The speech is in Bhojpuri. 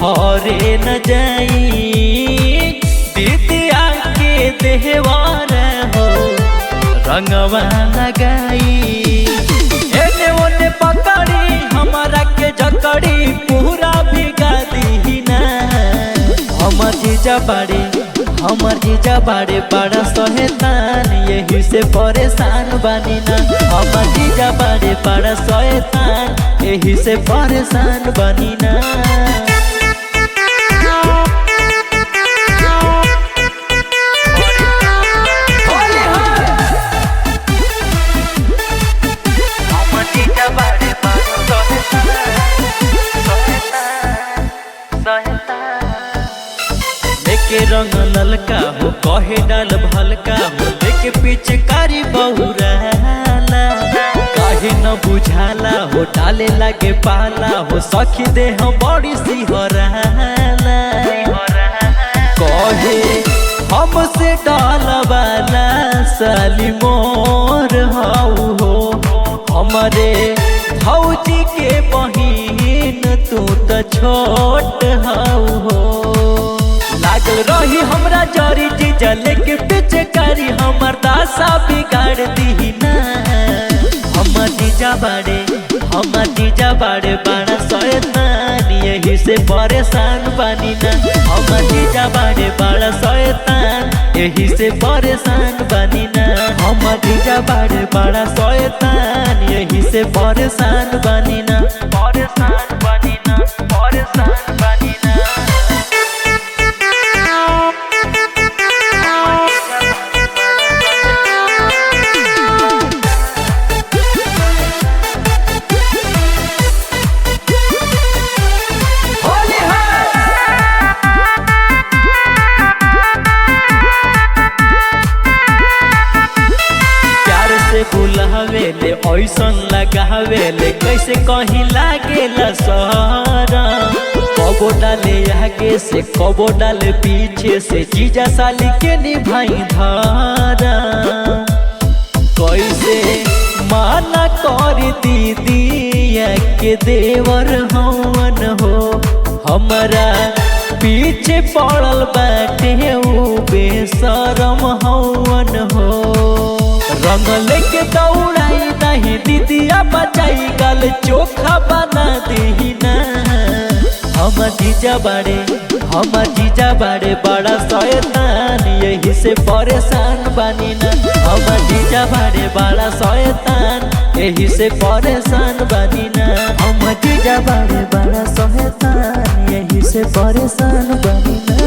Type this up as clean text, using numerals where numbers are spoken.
घरे न जाई दीदिया के देहवार हो रंगवा लगाई। एने ओने पकड़ी हमारा के जकड़ी पूरा भिगा दीना। हमर जीजा बाड़े बड़ा शैतान यही से परेशान बानी ना। हमर जीजा बाड़े बड़ा शैतान यही से परेशान बानी ना। लेके रंग ललका हो कहे डाल भलका हो लेके पिचकारी बहुराला। काहे न बुझाला हो डाले लागे पाला हो सखी दे हम बड़ी सिहराला। कहे हमसे डालवाला साली मोर हाउ हो हमारे भौजी के बहिन तू तो छोट हाउ हो। लागल रही हमरा जरी जीजा लेके पिचकारी हमर दासा बिगाड़ दीना। हमर जीजा बाड़े बड़ा शैतान यही से परेशान बानी ना। हमर जीजा बाड़े बड़ा शैतान यही से परेशान बानी ना। हमर जीजा बाड़े बड़ा शैतान यही से परेशान बानी ना। परेशान बानी ना, परेशान बानी ना। बुलावेले ऐसन लगावेले कैसे कहीं लागेला सारा। कबो डाले आगे से कबो डाले पीछे से जीजा साली के निभाई धारा। कैसे माना कर दीदिया के देवर हवन हो हमारा पीछे पड़ल बाटे उ बेशरम हवन हो। रंग लेके दौड़ाई नहीं दीदिया बचाई गल चोखा बना दीना। हमर जीजा बाड़े बड़ा शैतान यही से परेशान बानी ना। हमर जीजा बाड़े बड़ा शैतान यही से परेशान बानी ना। हमर जीजा बाड़े बड़ा शैतान यही से परेशान बानी ना।